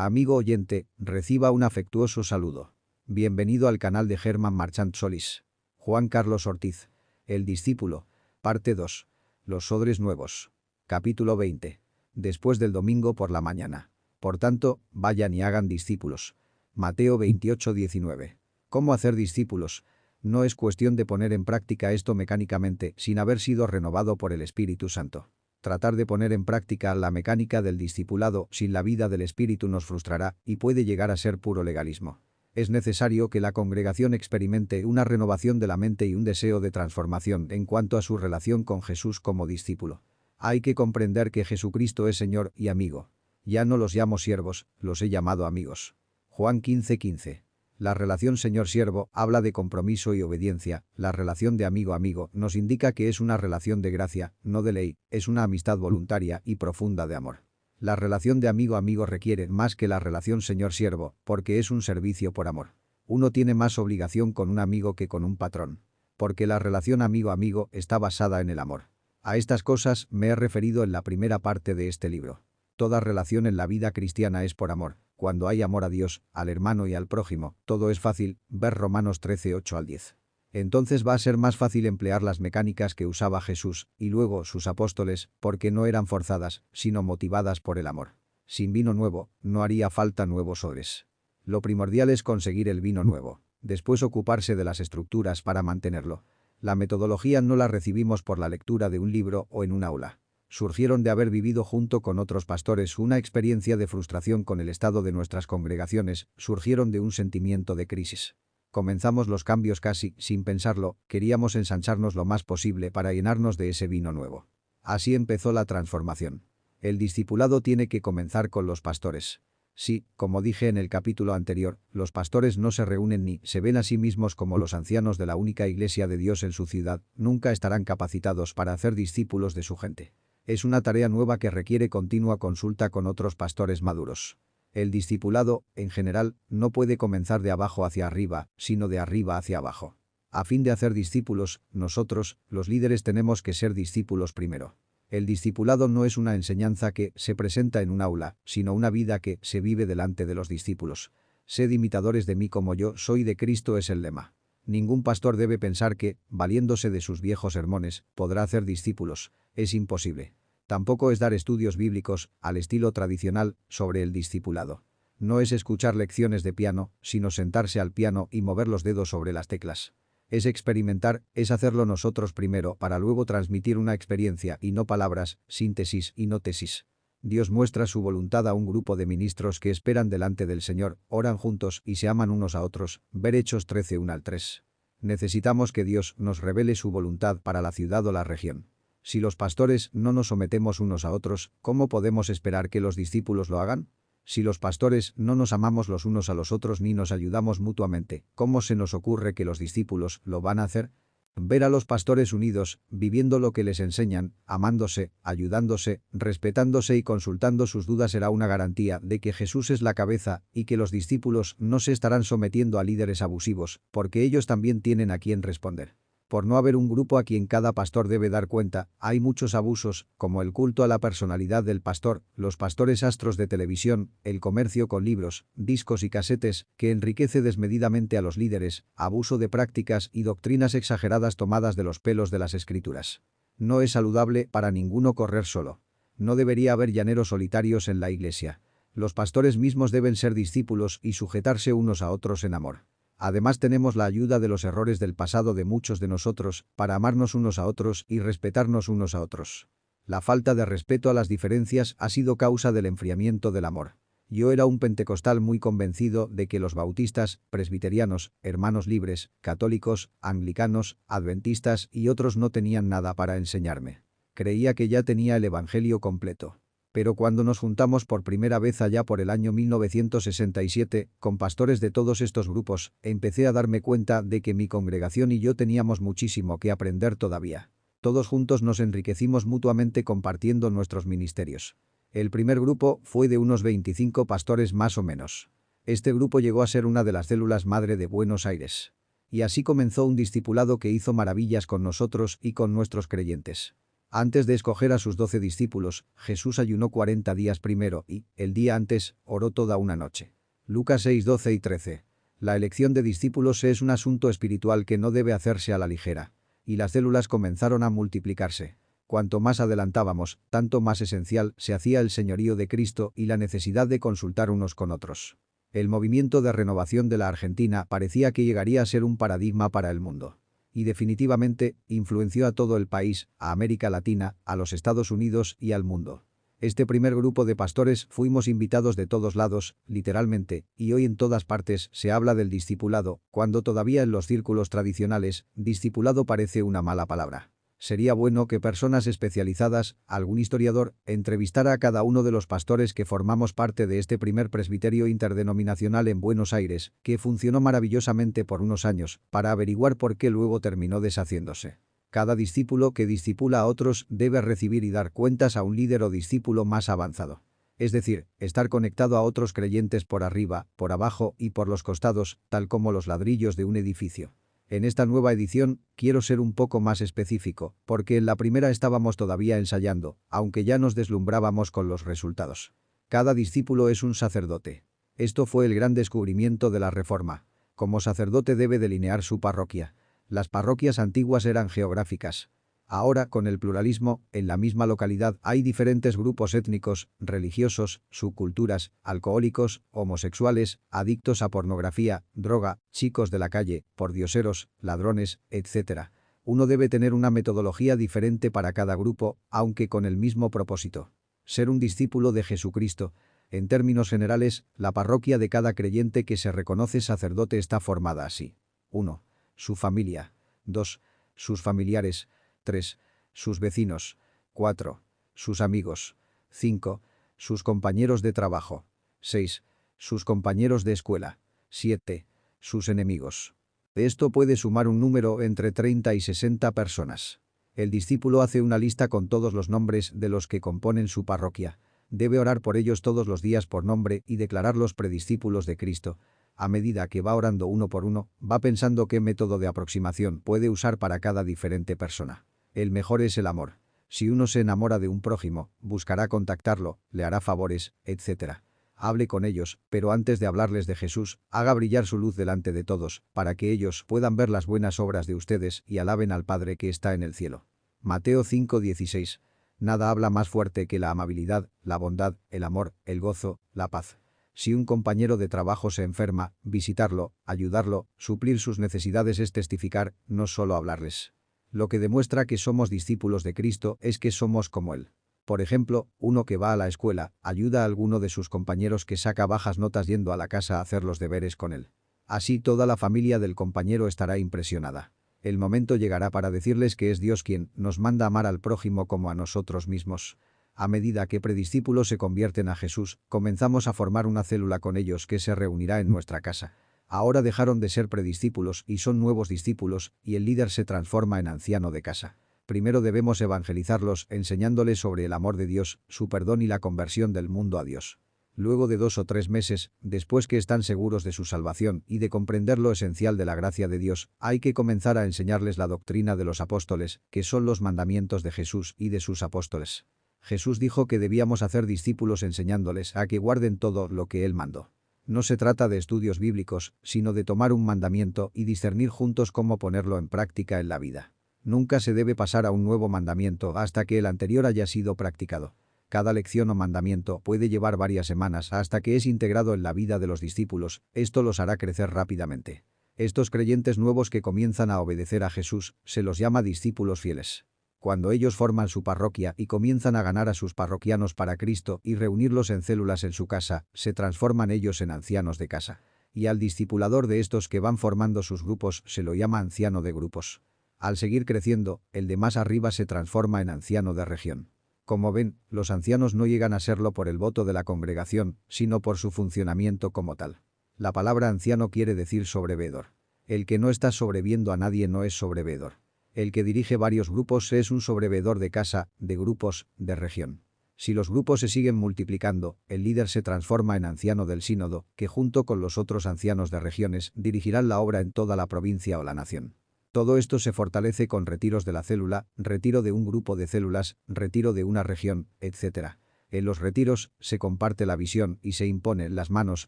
Amigo oyente, reciba un afectuoso saludo. Bienvenido al canal de Germán Marchant Solís. Juan Carlos Ortiz. El discípulo. Parte 2. Los odres nuevos. Capítulo 20. Después del domingo por la mañana. Por tanto, vayan y hagan discípulos. Mateo 28:19. ¿Cómo hacer discípulos? No es cuestión de poner en práctica esto mecánicamente sin haber sido renovado por el Espíritu Santo. Tratar de poner en práctica la mecánica del discipulado sin la vida del Espíritu nos frustrará y puede llegar a ser puro legalismo. Es necesario que la congregación experimente una renovación de la mente y un deseo de transformación en cuanto a su relación con Jesús como discípulo. Hay que comprender que Jesucristo es Señor y amigo. Ya no los llamo siervos, los he llamado amigos. Juan 15:15. La relación señor-siervo habla de compromiso y obediencia, la relación de amigo-amigo nos indica que es una relación de gracia, no de ley, es una amistad voluntaria y profunda de amor. La relación de amigo-amigo requiere más que la relación señor-siervo, porque es un servicio por amor. Uno tiene más obligación con un amigo que con un patrón. Porque la relación amigo-amigo está basada en el amor. A estas cosas me he referido en la primera parte de este libro. Toda relación en la vida cristiana es por amor. Cuando hay amor a Dios, al hermano y al prójimo, todo es fácil, ver Romanos 13:8-10. Entonces va a ser más fácil emplear las mecánicas que usaba Jesús y luego sus apóstoles, porque no eran forzadas, sino motivadas por el amor. Sin vino nuevo, no haría falta nuevos odres. Lo primordial es conseguir el vino nuevo, después ocuparse de las estructuras para mantenerlo. La metodología no la recibimos por la lectura de un libro o en un aula. Surgieron de haber vivido junto con otros pastores una experiencia de frustración con el estado de nuestras congregaciones, surgieron de un sentimiento de crisis. Comenzamos los cambios casi, sin pensarlo, queríamos ensancharnos lo más posible para llenarnos de ese vino nuevo. Así empezó la transformación. El discipulado tiene que comenzar con los pastores. Sí, como dije en el capítulo anterior, los pastores no se reúnen ni se ven a sí mismos como los ancianos de la única iglesia de Dios en su ciudad, nunca estarán capacitados para hacer discípulos de su gente. Es una tarea nueva que requiere continua consulta con otros pastores maduros. El discipulado, en general, no puede comenzar de abajo hacia arriba, sino de arriba hacia abajo. A fin de hacer discípulos, nosotros, los líderes, tenemos que ser discípulos primero. El discipulado no es una enseñanza que se presenta en un aula, sino una vida que se vive delante de los discípulos. Sed imitadores de mí como yo soy de Cristo es el lema. Ningún pastor debe pensar que, valiéndose de sus viejos sermones, podrá hacer discípulos. Es imposible. Tampoco es dar estudios bíblicos, al estilo tradicional, sobre el discipulado. No es escuchar lecciones de piano, sino sentarse al piano y mover los dedos sobre las teclas. Es experimentar, es hacerlo nosotros primero para luego transmitir una experiencia y no palabras, síntesis y no tesis. Dios muestra su voluntad a un grupo de ministros que esperan delante del Señor, oran juntos y se aman unos a otros, ver Hechos 13:1-3. Necesitamos que Dios nos revele su voluntad para la ciudad o la región. Si los pastores no nos sometemos unos a otros, ¿cómo podemos esperar que los discípulos lo hagan? Si los pastores no nos amamos los unos a los otros ni nos ayudamos mutuamente, ¿cómo se nos ocurre que los discípulos lo van a hacer? Ver a los pastores unidos, viviendo lo que les enseñan, amándose, ayudándose, respetándose y consultando sus dudas será una garantía de que Jesús es la cabeza y que los discípulos no se estarán sometiendo a líderes abusivos, porque ellos también tienen a quien responder. Por no haber un grupo a quien cada pastor debe dar cuenta, hay muchos abusos, como el culto a la personalidad del pastor, los pastores astros de televisión, el comercio con libros, discos y casetes, que enriquece desmedidamente a los líderes, abuso de prácticas y doctrinas exageradas tomadas de los pelos de las escrituras. No es saludable para ninguno correr solo. No debería haber llaneros solitarios en la iglesia. Los pastores mismos deben ser discípulos y sujetarse unos a otros en amor. Además tenemos la ayuda de los errores del pasado de muchos de nosotros para amarnos unos a otros y respetarnos unos a otros. La falta de respeto a las diferencias ha sido causa del enfriamiento del amor. Yo era un pentecostal muy convencido de que los bautistas, presbiterianos, hermanos libres, católicos, anglicanos, adventistas y otros no tenían nada para enseñarme. Creía que ya tenía el evangelio completo. Pero cuando nos juntamos por primera vez allá por el año 1967, con pastores de todos estos grupos, empecé a darme cuenta de que mi congregación y yo teníamos muchísimo que aprender todavía. Todos juntos nos enriquecimos mutuamente compartiendo nuestros ministerios. El primer grupo fue de unos 25 pastores más o menos. Este grupo llegó a ser una de las células madre de Buenos Aires. Y así comenzó un discipulado que hizo maravillas con nosotros y con nuestros creyentes. Antes de escoger a sus 12 discípulos, Jesús ayunó 40 días primero y, el día antes, oró toda una noche. Lucas 6, 12 y 13. La elección de discípulos es un asunto espiritual que no debe hacerse a la ligera. Y las células comenzaron a multiplicarse. Cuanto más adelantábamos, tanto más esencial se hacía el señorío de Cristo y la necesidad de consultar unos con otros. El movimiento de renovación de la Argentina parecía que llegaría a ser un paradigma para el mundo. Y definitivamente, influenció a todo el país, a América Latina, a los Estados Unidos y al mundo. Este primer grupo de pastores fuimos invitados de todos lados, literalmente, y hoy en todas partes se habla del discipulado, cuando todavía en los círculos tradicionales, discipulado parece una mala palabra. Sería bueno que personas especializadas, algún historiador, entrevistara a cada uno de los pastores que formamos parte de este primer presbiterio interdenominacional en Buenos Aires, que funcionó maravillosamente por unos años, para averiguar por qué luego terminó deshaciéndose. Cada discípulo que discipula a otros debe recibir y dar cuentas a un líder o discípulo más avanzado. Es decir, estar conectado a otros creyentes por arriba, por abajo y por los costados, tal como los ladrillos de un edificio. En esta nueva edición, quiero ser un poco más específico, porque en la primera estábamos todavía ensayando, aunque ya nos deslumbrábamos con los resultados. Cada discípulo es un sacerdote. Esto fue el gran descubrimiento de la Reforma. Como sacerdote debe delinear su parroquia. Las parroquias antiguas eran geográficas. Ahora, con el pluralismo, en la misma localidad hay diferentes grupos étnicos, religiosos, subculturas, alcohólicos, homosexuales, adictos a pornografía, droga, chicos de la calle, pordioseros, ladrones, etc. Uno debe tener una metodología diferente para cada grupo, aunque con el mismo propósito. Ser un discípulo de Jesucristo. En términos generales, la parroquia de cada creyente que se reconoce sacerdote está formada así. 1. Su familia. 2. Sus familiares. 3. Sus vecinos. 4. Sus amigos. 5. Sus compañeros de trabajo. 6. Sus compañeros de escuela. 7. Sus enemigos. De esto puede sumar un número entre 30 y 60 personas. El discípulo hace una lista con todos los nombres de los que componen su parroquia. Debe orar por ellos todos los días por nombre y declararlos prediscípulos de Cristo. A medida que va orando uno por uno, va pensando qué método de aproximación puede usar para cada diferente persona. El mejor es el amor. Si uno se enamora de un prójimo, buscará contactarlo, le hará favores, etc. Hable con ellos, pero antes de hablarles de Jesús, haga brillar su luz delante de todos, para que ellos puedan ver las buenas obras de ustedes y alaben al Padre que está en el cielo. Mateo 5:16. Nada habla más fuerte que la amabilidad, la bondad, el amor, el gozo, la paz. Si un compañero de trabajo se enferma, visitarlo, ayudarlo, suplir sus necesidades es testificar, no solo hablarles. Lo que demuestra que somos discípulos de Cristo es que somos como Él. Por ejemplo, uno que va a la escuela, ayuda a alguno de sus compañeros que saca bajas notas yendo a la casa a hacer los deberes con él. Así toda la familia del compañero estará impresionada. El momento llegará para decirles que es Dios quien nos manda amar al prójimo como a nosotros mismos. A medida que prediscípulos se convierten a Jesús, comenzamos a formar una célula con ellos que se reunirá en nuestra casa. Ahora dejaron de ser prediscípulos y son nuevos discípulos, y el líder se transforma en anciano de casa. Primero debemos evangelizarlos enseñándoles sobre el amor de Dios, su perdón y la conversión del mundo a Dios. Luego de 2 o 3 meses, después que están seguros de su salvación y de comprender lo esencial de la gracia de Dios, hay que comenzar a enseñarles la doctrina de los apóstoles, que son los mandamientos de Jesús y de sus apóstoles. Jesús dijo que debíamos hacer discípulos enseñándoles a que guarden todo lo que Él mandó. No se trata de estudios bíblicos, sino de tomar un mandamiento y discernir juntos cómo ponerlo en práctica en la vida. Nunca se debe pasar a un nuevo mandamiento hasta que el anterior haya sido practicado. Cada lección o mandamiento puede llevar varias semanas hasta que es integrado en la vida de los discípulos, esto los hará crecer rápidamente. Estos creyentes nuevos que comienzan a obedecer a Jesús, se los llama discípulos fieles. Cuando ellos forman su parroquia y comienzan a ganar a sus parroquianos para Cristo y reunirlos en células en su casa, se transforman ellos en ancianos de casa. Y al discipulador de estos que van formando sus grupos se lo llama anciano de grupos. Al seguir creciendo, el de más arriba se transforma en anciano de región. Como ven, los ancianos no llegan a serlo por el voto de la congregación, sino por su funcionamiento como tal. La palabra anciano quiere decir sobreveedor. El que no está sobreviendo a nadie no es sobreveedor. El que dirige varios grupos es un sobreveedor de casa, de grupos, de región. Si los grupos se siguen multiplicando, el líder se transforma en anciano del sínodo, que junto con los otros ancianos de regiones dirigirán la obra en toda la provincia o la nación. Todo esto se fortalece con retiros de la célula, retiro de un grupo de células, retiro de una región, etc. En los retiros se comparte la visión y se imponen las manos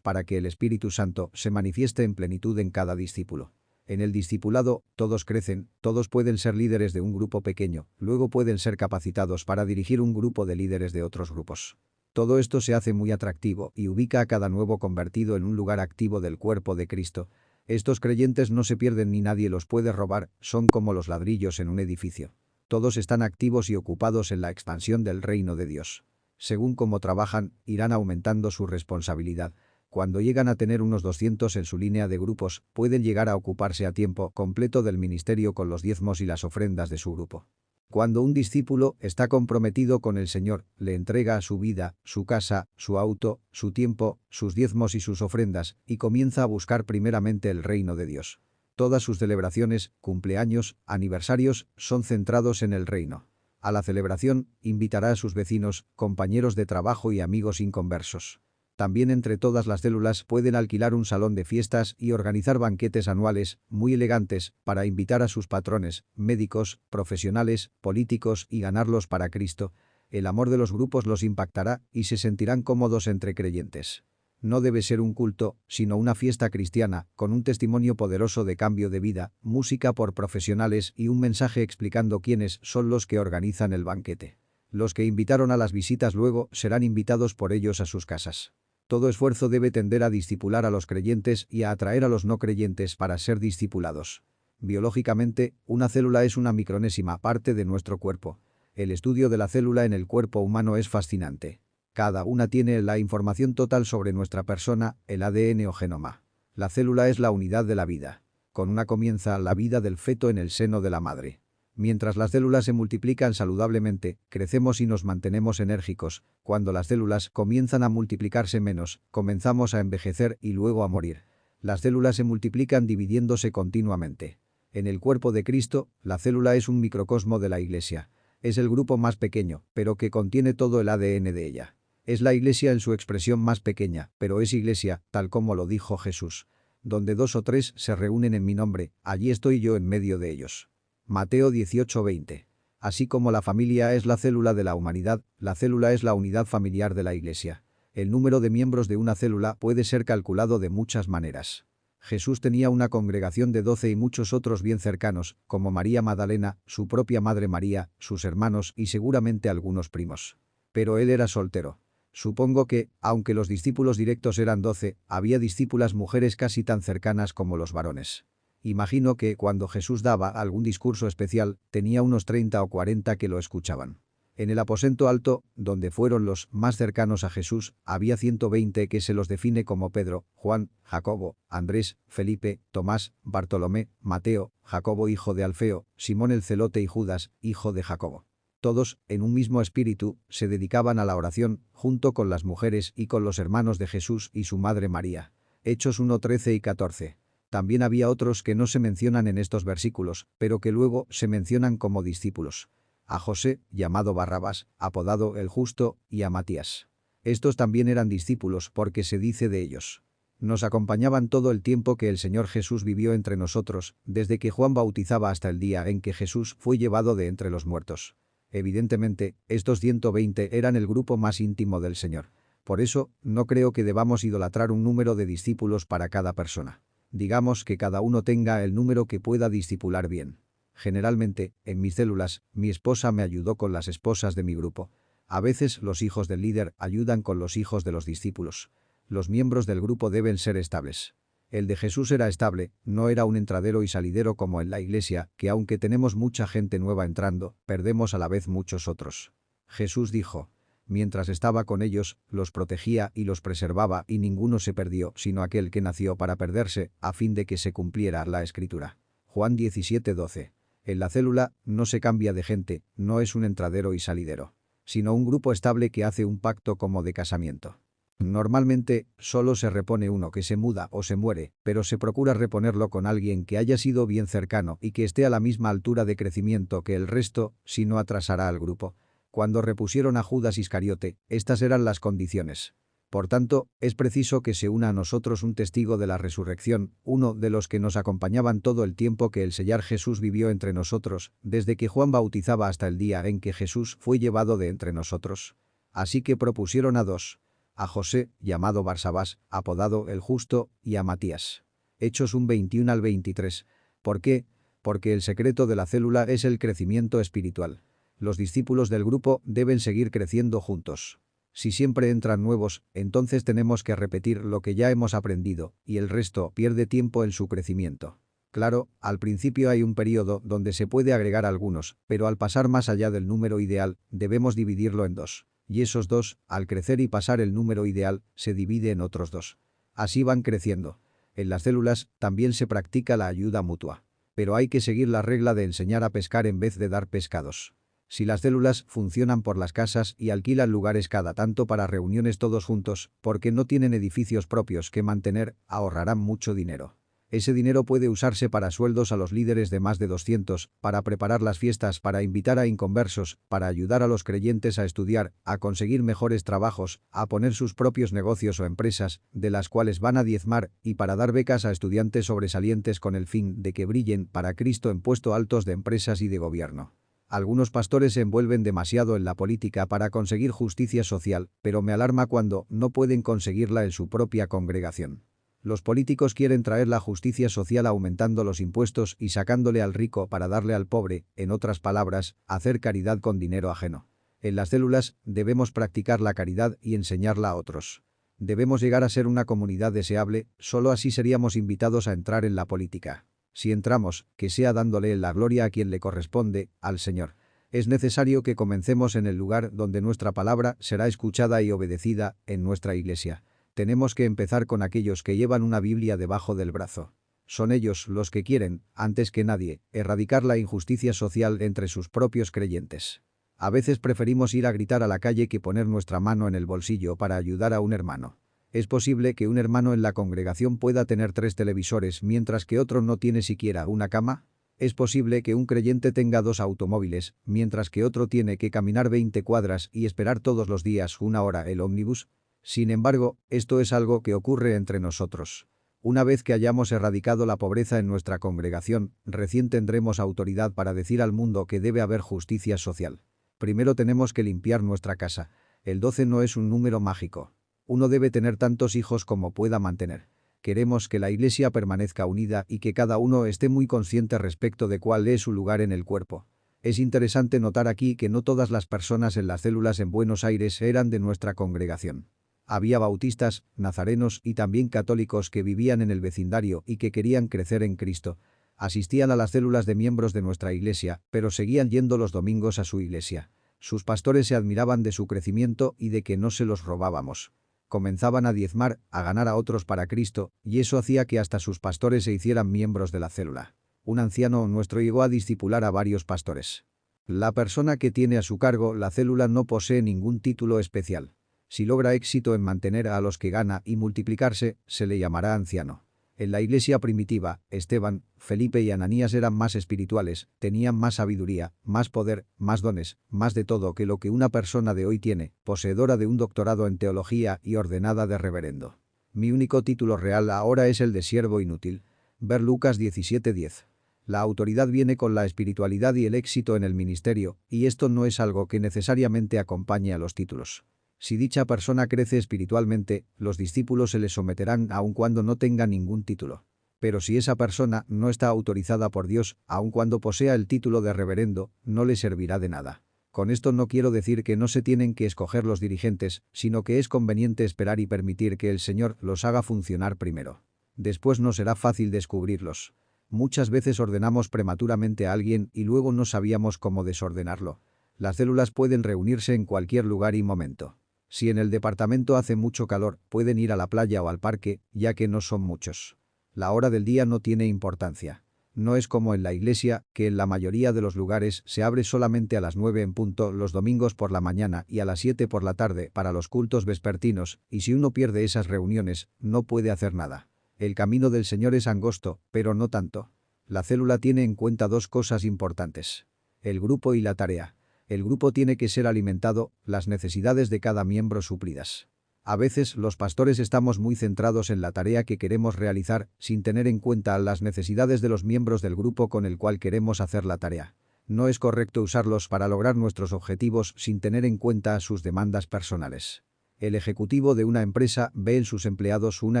para que el Espíritu Santo se manifieste en plenitud en cada discípulo. En el discipulado, todos crecen, todos pueden ser líderes de un grupo pequeño, luego pueden ser capacitados para dirigir un grupo de líderes de otros grupos. Todo esto se hace muy atractivo y ubica a cada nuevo convertido en un lugar activo del cuerpo de Cristo. Estos creyentes no se pierden ni nadie los puede robar, son como los ladrillos en un edificio. Todos están activos y ocupados en la expansión del reino de Dios. Según cómo trabajan, irán aumentando su responsabilidad. Cuando llegan a tener unos 200 en su línea de grupos, pueden llegar a ocuparse a tiempo completo del ministerio con los diezmos y las ofrendas de su grupo. Cuando un discípulo está comprometido con el Señor, le entrega su vida, su casa, su auto, su tiempo, sus diezmos y sus ofrendas, y comienza a buscar primeramente el reino de Dios. Todas sus celebraciones, cumpleaños, aniversarios, son centrados en el reino. A la celebración, invitará a sus vecinos, compañeros de trabajo y amigos inconversos. También entre todas las células pueden alquilar un salón de fiestas y organizar banquetes anuales, muy elegantes, para invitar a sus patrones, médicos, profesionales, políticos y ganarlos para Cristo. El amor de los grupos los impactará y se sentirán cómodos entre creyentes. No debe ser un culto, sino una fiesta cristiana, con un testimonio poderoso de cambio de vida, música por profesionales y un mensaje explicando quiénes son los que organizan el banquete. Los que invitaron a las visitas luego serán invitados por ellos a sus casas. Todo esfuerzo debe tender a discipular a los creyentes y a atraer a los no creyentes para ser discipulados. Biológicamente, una célula es una micronésima parte de nuestro cuerpo. El estudio de la célula en el cuerpo humano es fascinante. Cada una tiene la información total sobre nuestra persona, el ADN o genoma. La célula es la unidad de la vida. Con una comienza la vida del feto en el seno de la madre. Mientras las células se multiplican saludablemente, crecemos y nos mantenemos enérgicos. Cuando las células comienzan a multiplicarse menos, comenzamos a envejecer y luego a morir. Las células se multiplican dividiéndose continuamente. En el cuerpo de Cristo, la célula es un microcosmo de la Iglesia. Es el grupo más pequeño, pero que contiene todo el ADN de ella. Es la Iglesia en su expresión más pequeña, pero es Iglesia, tal como lo dijo Jesús. Donde 2 o 3 se reúnen en mi nombre, allí estoy yo en medio de ellos. Mateo 18:20. Así como la familia es la célula de la humanidad, la célula es la unidad familiar de la Iglesia. El número de miembros de una célula puede ser calculado de muchas maneras. Jesús tenía una congregación de 12 y muchos otros bien cercanos, como María Magdalena, su propia madre María, sus hermanos y seguramente algunos primos. Pero él era soltero. Supongo que, aunque los discípulos directos eran 12, había discípulas mujeres casi tan cercanas como los varones. Imagino que cuando Jesús daba algún discurso especial, tenía unos 30 o 40 que lo escuchaban. En el aposento alto, donde fueron los más cercanos a Jesús, había 120 que se los define como Pedro, Juan, Jacobo, Andrés, Felipe, Tomás, Bartolomé, Mateo, Jacobo hijo de Alfeo, Simón el celote y Judas, hijo de Jacobo. Todos, en un mismo espíritu, se dedicaban a la oración, junto con las mujeres y con los hermanos de Jesús y su madre María. Hechos 1:13 y 14. También había otros que no se mencionan en estos versículos, pero que luego se mencionan como discípulos. A José, llamado Barrabás, apodado el Justo, y a Matías. Estos también eran discípulos porque se dice de ellos. Nos acompañaban todo el tiempo que el Señor Jesús vivió entre nosotros, desde que Juan bautizaba hasta el día en que Jesús fue llevado de entre los muertos. Evidentemente, estos 120 eran el grupo más íntimo del Señor. Por eso, no creo que debamos idolatrar un número de discípulos para cada persona. Digamos que cada uno tenga el número que pueda discipular bien. Generalmente, en mis células, mi esposa me ayudó con las esposas de mi grupo. A veces los hijos del líder ayudan con los hijos de los discípulos. Los miembros del grupo deben ser estables. El de Jesús era estable, no era un entradero y salidero como en la Iglesia, que aunque tenemos mucha gente nueva entrando, perdemos a la vez muchos otros. Jesús dijo: mientras estaba con ellos, los protegía y los preservaba y ninguno se perdió, sino aquel que nació para perderse, a fin de que se cumpliera la Escritura. Juan 17:12. En la célula, no se cambia de gente, no es un entradero y salidero, sino un grupo estable que hace un pacto como de casamiento. Normalmente, solo se repone uno que se muda o se muere, pero se procura reponerlo con alguien que haya sido bien cercano y que esté a la misma altura de crecimiento que el resto, si no atrasará al grupo. Cuando repusieron a Judas Iscariote, estas eran las condiciones. Por tanto, es preciso que se una a nosotros un testigo de la resurrección, uno de los que nos acompañaban todo el tiempo que el Señor Jesús vivió entre nosotros, desde que Juan bautizaba hasta el día en que Jesús fue llevado de entre nosotros. Así que propusieron a dos, a José, llamado Barsabás, apodado el Justo, y a Matías. Hechos 1:21 al 23. ¿Por qué? Porque el secreto de la célula es el crecimiento espiritual. Los discípulos del grupo deben seguir creciendo juntos. Si siempre entran nuevos, entonces tenemos que repetir lo que ya hemos aprendido, y el resto pierde tiempo en su crecimiento. Claro, al principio hay un periodo donde se puede agregar algunos, pero al pasar más allá del número ideal, debemos dividirlo en dos. Y esos dos, al crecer y pasar el número ideal, se divide en otros dos. Así van creciendo. En las células también se practica la ayuda mutua. Pero hay que seguir la regla de enseñar a pescar en vez de dar pescados. Si las células funcionan por las casas y alquilan lugares cada tanto para reuniones todos juntos, porque no tienen edificios propios que mantener, ahorrarán mucho dinero. Ese dinero puede usarse para sueldos a los líderes de más de 200, para preparar las fiestas, para invitar a inconversos, para ayudar a los creyentes a estudiar, a conseguir mejores trabajos, a poner sus propios negocios o empresas, de las cuales van a diezmar, y para dar becas a estudiantes sobresalientes con el fin de que brillen para Cristo en puestos altos de empresas y de gobierno. Algunos pastores se envuelven demasiado en la política para conseguir justicia social, pero me alarma cuando no pueden conseguirla en su propia congregación. Los políticos quieren traer la justicia social aumentando los impuestos y sacándole al rico para darle al pobre, en otras palabras, hacer caridad con dinero ajeno. En las células debemos practicar la caridad y enseñarla a otros. Debemos llegar a ser una comunidad deseable, solo así seríamos invitados a entrar en la política. Si entramos, que sea dándole la gloria a quien le corresponde, al Señor. Es necesario que comencemos en el lugar donde nuestra palabra será escuchada y obedecida, en nuestra iglesia. Tenemos que empezar con aquellos que llevan una Biblia debajo del brazo. Son ellos los que quieren, antes que nadie, erradicar la injusticia social entre sus propios creyentes. A veces preferimos ir a gritar a la calle que poner nuestra mano en el bolsillo para ayudar a un hermano. Es posible que un hermano en la congregación pueda tener 3 televisores mientras que otro no tiene siquiera una cama. Es posible que un creyente tenga 2 automóviles, mientras que otro tiene que caminar 20 cuadras y esperar todos los días 1 hora el ómnibus. Sin embargo, esto es algo que ocurre entre nosotros. Una vez que hayamos erradicado la pobreza en nuestra congregación, recién tendremos autoridad para decir al mundo que debe haber justicia social. Primero tenemos que limpiar nuestra casa. El 12 no es un número mágico. Uno debe tener tantos hijos como pueda mantener. Queremos que la iglesia permanezca unida y que cada uno esté muy consciente respecto de cuál es su lugar en el cuerpo. Es interesante notar aquí que no todas las personas en las células en Buenos Aires eran de nuestra congregación. Había bautistas, nazarenos y también católicos que vivían en el vecindario y que querían crecer en Cristo. Asistían a las células de miembros de nuestra iglesia, pero seguían yendo los domingos a su iglesia. Sus pastores se admiraban de su crecimiento y de que no se los robábamos. Comenzaban a diezmar, a ganar a otros para Cristo, y eso hacía que hasta sus pastores se hicieran miembros de la célula. Un anciano nuestro llegó a discipular a varios pastores. La persona que tiene a su cargo la célula no posee ningún título especial. Si logra éxito en mantener a los que gana y multiplicarse, se le llamará anciano. En la iglesia primitiva, Esteban, Felipe y Ananías eran más espirituales, tenían más sabiduría, más poder, más dones, más de todo que lo que una persona de hoy tiene, poseedora de un doctorado en teología y ordenada de reverendo. Mi único título real ahora es el de siervo inútil. Ver Lucas 17:10. La autoridad viene con la espiritualidad y el éxito en el ministerio, y esto no es algo que necesariamente acompañe a los títulos. Si dicha persona crece espiritualmente, los discípulos se le someterán aun cuando no tenga ningún título. Pero si esa persona no está autorizada por Dios, aun cuando posea el título de reverendo, no le servirá de nada. Con esto no quiero decir que no se tienen que escoger los dirigentes, sino que es conveniente esperar y permitir que el Señor los haga funcionar primero. Después no será fácil descubrirlos. Muchas veces ordenamos prematuramente a alguien y luego no sabíamos cómo desordenarlo. Las células pueden reunirse en cualquier lugar y momento. Si en el departamento hace mucho calor, pueden ir a la playa o al parque, ya que no son muchos. La hora del día no tiene importancia. No es como en la iglesia, que en la mayoría de los lugares se abre solamente a las 9 en punto los domingos por la mañana y a las 7 por la tarde para los cultos vespertinos, y si uno pierde esas reuniones, no puede hacer nada. El camino del Señor es angosto, pero no tanto. La célula tiene en cuenta 2 cosas importantes: el grupo y la tarea. El grupo tiene que ser alimentado, las necesidades de cada miembro suplidas. A veces los pastores estamos muy centrados en la tarea que queremos realizar sin tener en cuenta las necesidades de los miembros del grupo con el cual queremos hacer la tarea. No es correcto usarlos para lograr nuestros objetivos sin tener en cuenta sus demandas personales. El ejecutivo de una empresa ve en sus empleados una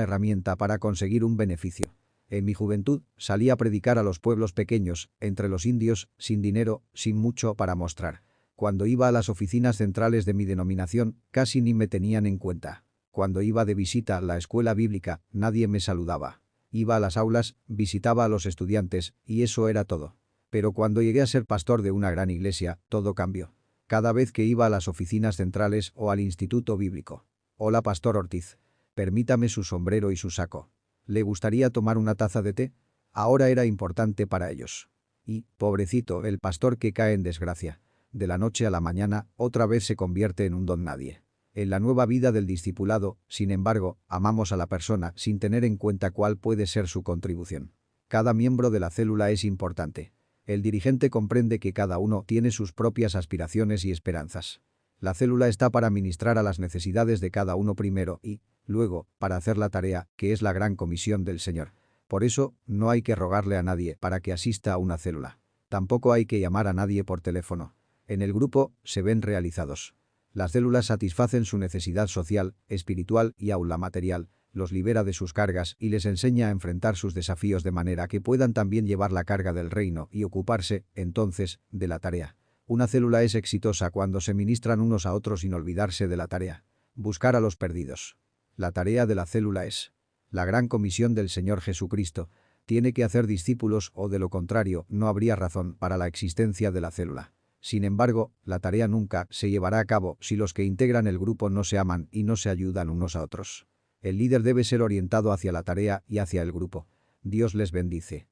herramienta para conseguir un beneficio. En mi juventud, salí a predicar a los pueblos pequeños, entre los indios, sin dinero, sin mucho para mostrar. Cuando iba a las oficinas centrales de mi denominación, casi ni me tenían en cuenta. Cuando iba de visita a la escuela bíblica, nadie me saludaba. Iba a las aulas, visitaba a los estudiantes, y eso era todo. Pero cuando llegué a ser pastor de una gran iglesia, todo cambió. Cada vez que iba a las oficinas centrales o al instituto bíblico. Hola, Pastor Ortiz. Permítame su sombrero y su saco. ¿Le gustaría tomar una taza de té? Ahora era importante para ellos. Y, pobrecito, el pastor que cae en desgracia. De la noche a la mañana, otra vez se convierte en un don nadie. En la nueva vida del discipulado, sin embargo, amamos a la persona sin tener en cuenta cuál puede ser su contribución. Cada miembro de la célula es importante. El dirigente comprende que cada uno tiene sus propias aspiraciones y esperanzas. La célula está para ministrar a las necesidades de cada uno primero y, luego, para hacer la tarea, que es la gran comisión del Señor. Por eso, no hay que rogarle a nadie para que asista a una célula. Tampoco hay que llamar a nadie por teléfono. En el grupo, se ven realizados. Las células satisfacen su necesidad social, espiritual y aún la material, los libera de sus cargas y les enseña a enfrentar sus desafíos de manera que puedan también llevar la carga del reino y ocuparse, entonces, de la tarea. Una célula es exitosa cuando se ministran unos a otros sin olvidarse de la tarea. Buscar a los perdidos. La tarea de la célula es la gran comisión del Señor Jesucristo. Tiene que hacer discípulos o de lo contrario no habría razón para la existencia de la célula. Sin embargo, la tarea nunca se llevará a cabo si los que integran el grupo no se aman y no se ayudan unos a otros. El líder debe ser orientado hacia la tarea y hacia el grupo. Dios les bendice.